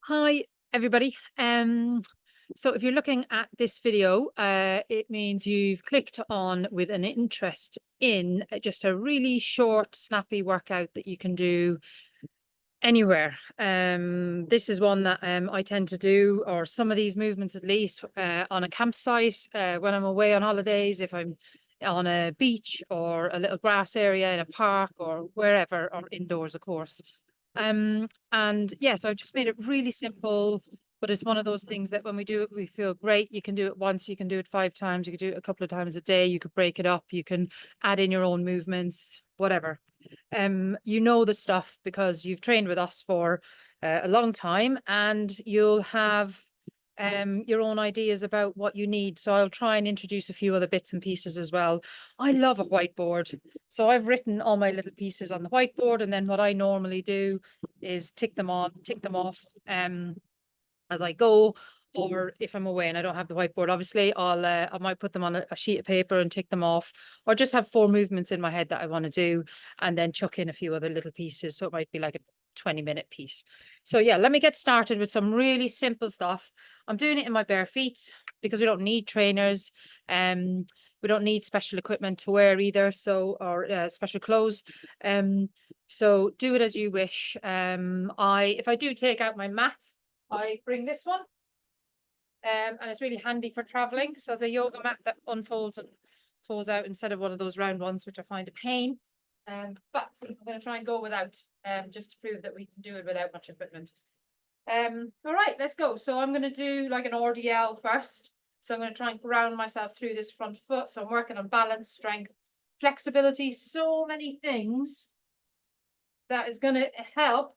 Hi, everybody. So if you're looking at this video, it means you've clicked on with an interest in just a really short, snappy workout that you can do anywhere. This is one that I tend to do, or some of these movements at least, on a campsite, when I'm away on holidays, if I'm on a beach or a little grass area in a park or wherever, or indoors, of course. And yeah, so I've just made it really simple, but it's one of those things that when we do it, we feel great. You can do it once, you can do it 5 times, you can do it a couple of times a day, you could break it up, you can add in your own movements, whatever. You know the stuff because you've trained with us for a long time, and you'll have your own ideas about what you need. So I'll try and introduce a few other bits and pieces as well. I love a whiteboard. So I've written all my little pieces on the whiteboard, and then what I normally do is tick them off as I go. Or if I'm away and I don't have the whiteboard, obviously I might put them on a sheet of paper and tick them off, or just have 4 movements in my head that I want to do, and then chuck in a few other little pieces. So it might be like a 20-minute piece. So yeah, let me get started with some really simple stuff. I'm doing it in my bare feet because we don't need trainers. We don't need special equipment to wear either, so or special clothes. So do it as you wish. If I do take out my mat, I bring this one, and it's really handy for traveling. So it's a yoga mat that unfolds and folds out instead of one of those round ones, which I find a pain. But I'm going to try and go without, just to prove that we can do it without much equipment. All right, let's go. So I'm going to do like an RDL first. So I'm going to try and ground myself through this front foot. So I'm working on balance, strength, flexibility, so many things that is going to help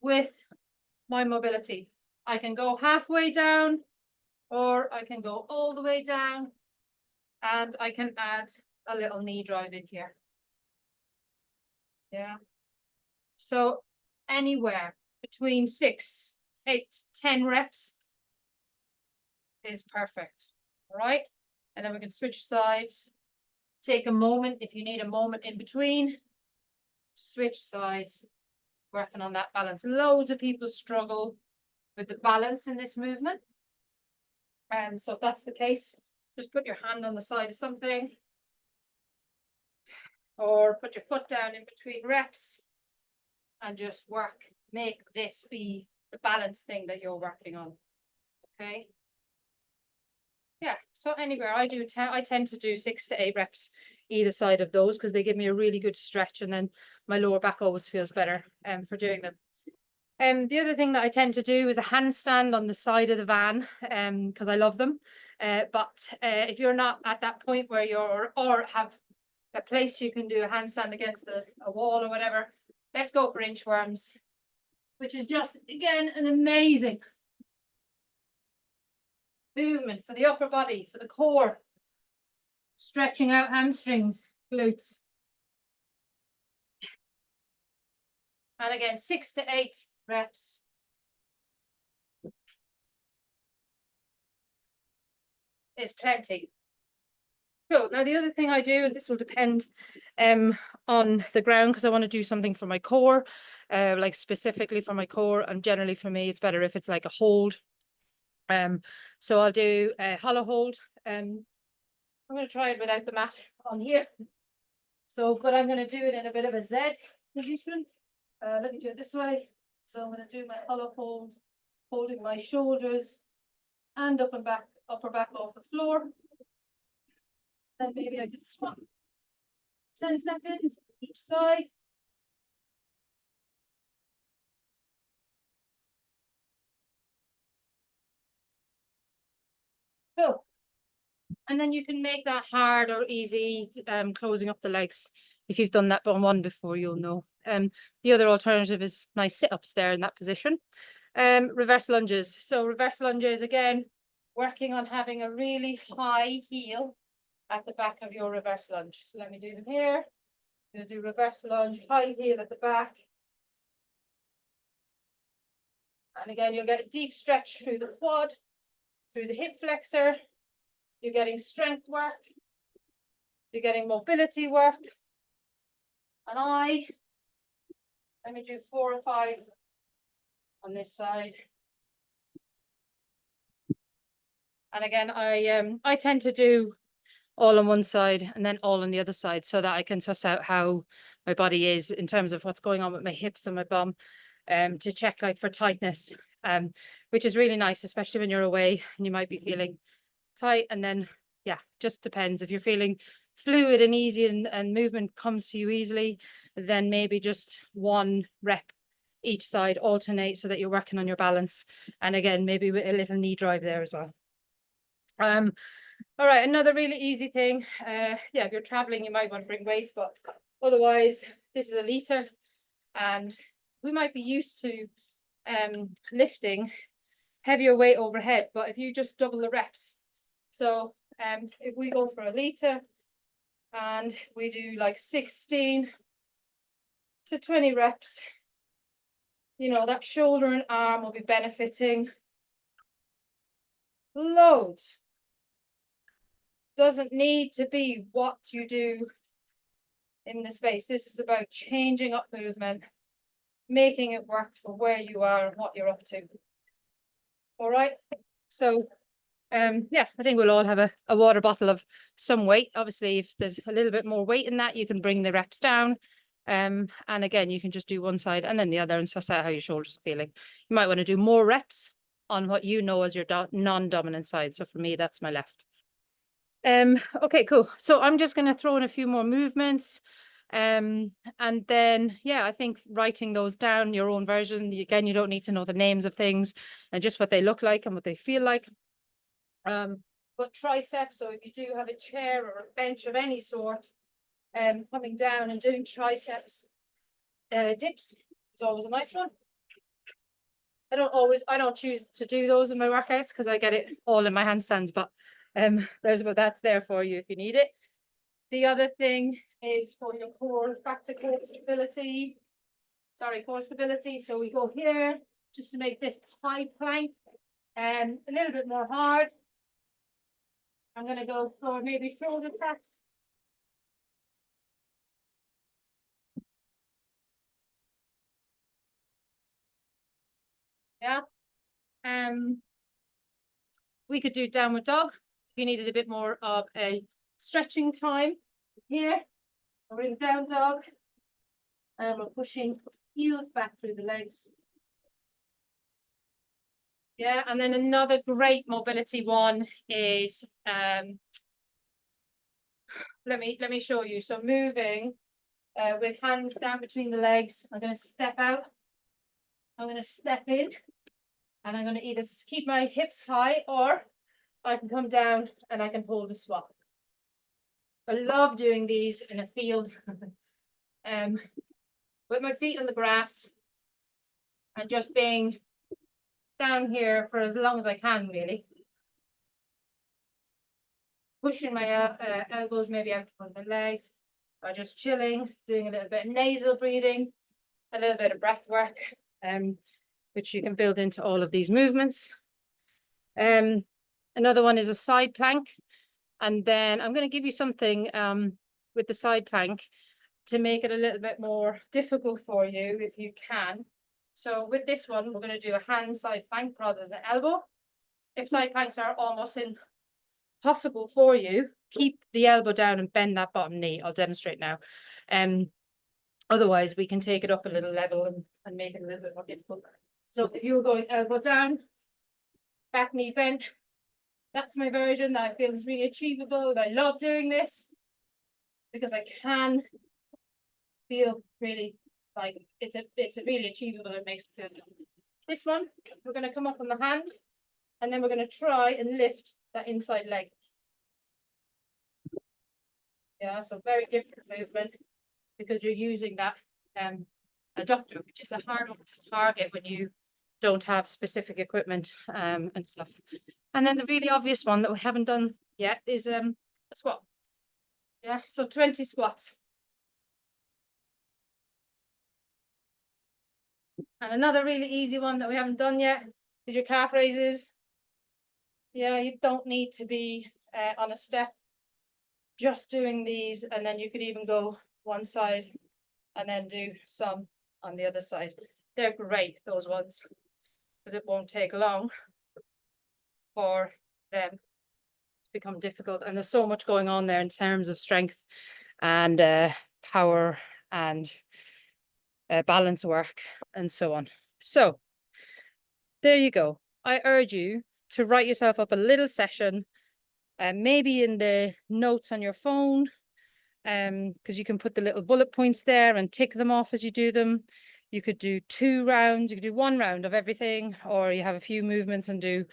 with my mobility. I can go halfway down, or I can go all the way down, and I can add a little knee drive in here. Yeah. So anywhere between 6, 8, 10 reps is perfect. All right. And then we can switch sides. Take a moment if you need a moment in between to switch sides, working on that balance. Loads of people struggle with the balance in this movement. So if that's the case, just put your hand on the side of something, or put your foot down in between reps and just work. Make this be the balance thing that you're working on. Okay. Yeah. So anywhere I tend to do 6 to 8 reps either side of those, because they give me a really good stretch, and then my lower back always feels better for doing them. The other thing that I tend to do is a handstand on the side of the van, because I love them. But if you're not at that point where or have a place you can do a handstand against a wall or whatever, let's go for inchworms, which is just, again, an amazing movement for the upper body, for the core, stretching out hamstrings, glutes. And again, 6 to 8 reps. Is plenty. Cool. Now the other thing I do, and this will depend on the ground, because I want to do something for my core, like specifically for my core, and generally for me it's better if it's like a hold. So I'll do a hollow hold. I'm going to try it without the mat on here. So, but I'm going to do it in a bit of a Z position. Let me do it this way. So I'm going to do my hollow hold, holding my shoulders and up and back, upper back off the floor. Then maybe I could swap 10 seconds each side. Cool. And then you can make that hard or easy, closing up the legs. If you've done that one before, you'll know. The other alternative is nice sit-ups there in that position. Reverse lunges. So reverse lunges, again, working on having a really high heel at the back of your reverse lunge. So let me do them here. I'm going to do reverse lunge, high heel at the back. And again, you'll get a deep stretch through the quad, through the hip flexor. You're getting strength work. You're getting mobility work. And let me do 4 or 5 on this side. And again, I tend to do all on one side and then all on the other side so that I can suss out how my body is in terms of what's going on with my hips and my bum, to check like for tightness, which is really nice, especially when you're away and you might be feeling tight. And then, yeah, just depends. If you're feeling fluid and easy and movement comes to you easily, then maybe just one rep each side, alternate so that you're working on your balance. And again, maybe with a little knee drive there as well. All right, another really easy thing. Yeah, if you're traveling, you might want to bring weights, but otherwise, this is a liter, and we might be used to lifting heavier weight overhead, but if you just double the reps. So if we go for a liter and we do like 16 to 20 reps, you know, that shoulder and arm will be benefiting loads. Doesn't need to be what you do in the space. This is about changing up movement, making it work for where you are and what you're up to. All right. So yeah, I think we'll all have a water bottle of some weight. Obviously, if there's a little bit more weight in that, you can bring the reps down. And again, you can just do one side and then the other and suss out how your shoulders are feeling. You might want to do more reps on what you know as your non-dominant side. So for me, that's my left. Okay, cool. So I'm just going to throw in a few more movements. And then, yeah, I think writing those down, your own version, again, you don't need to know the names of things and just what they look like and what they feel like. But triceps, so if you do have a chair or a bench of any sort, coming down and doing triceps dips is always a nice one. I don't choose to do those in my workouts because I get it all in my handstands, but that's there for you if you need it. The other thing is for your core, back to core stability. Core stability. So we go here just to make this high plank a little bit more hard. I'm going to go for maybe shoulder taps. Yeah. We could do downward dog if you needed a bit more of a stretching time. Here, we're in down dog, and we're pushing heels back through the legs. Yeah, and then another great mobility one is let me show you. So moving with hands down between the legs. I'm going to step out. I'm going to step in, and I'm going to either keep my hips high or I can come down and I can hold a squat. I love doing these in a field with my feet on the grass and just being down here for as long as I can, really. Pushing my elbows maybe out on my legs, or just chilling, doing a little bit of nasal breathing, a little bit of breath work, which you can build into all of these movements. Another one is a side plank. And then I'm going to give you something with the side plank to make it a little bit more difficult for you if you can. So with this one, we're going to do a hand side plank rather than elbow. If side planks are almost impossible for you, keep the elbow down and bend that bottom knee. I'll demonstrate now. Otherwise, we can take it up a little level and make it a little bit more difficult. So if you were going elbow down, back knee bent, that's my version that I feel is really achievable. I love doing this because I can feel really like it's a really achievable. It makes me feel good. This one, we're going to come up on the hand, and then we're going to try and lift that inside leg. Yeah, so very different movement because you're using that adductor, which is a hard one to target when you don't have specific equipment and stuff. And then the really obvious one that we haven't done yet is a squat. Yeah, so 20 squats. And another really easy one that we haven't done yet is your calf raises. Yeah, you don't need to be on a step. Just doing these, and then you could even go one side and then do some on the other side. They're great, those ones. because it won't take long for them to become difficult. And there's so much going on there in terms of strength and power and balance work and so on. So there you go. I urge you to write yourself up a little session, maybe in the notes on your phone, because you can put the little bullet points there and tick them off as you do them. You could do 2 rounds, you could do 1 round of everything, or you have a few movements and do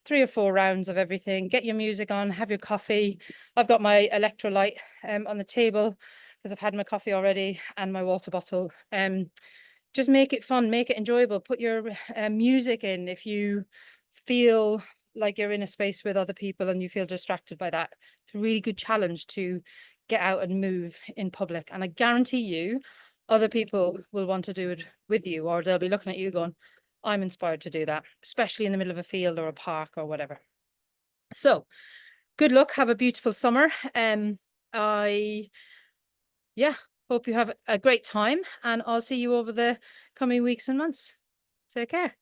3 or 4 rounds of everything. Get your music on, have your coffee. I've got my electrolyte on the table because I've had my coffee already, and my water bottle. Just make it fun, make it enjoyable. Put your music in if you feel like you're in a space with other people and you feel distracted by that. It's a really good challenge to get out and move in public. And I guarantee you, other people will want to do it with you, or they'll be looking at you going, I'm inspired to do that, especially in the middle of a field or a park or whatever. So good luck. Have a beautiful summer. Yeah, hope you have a great time, and I'll see you over the coming weeks and months. Take care.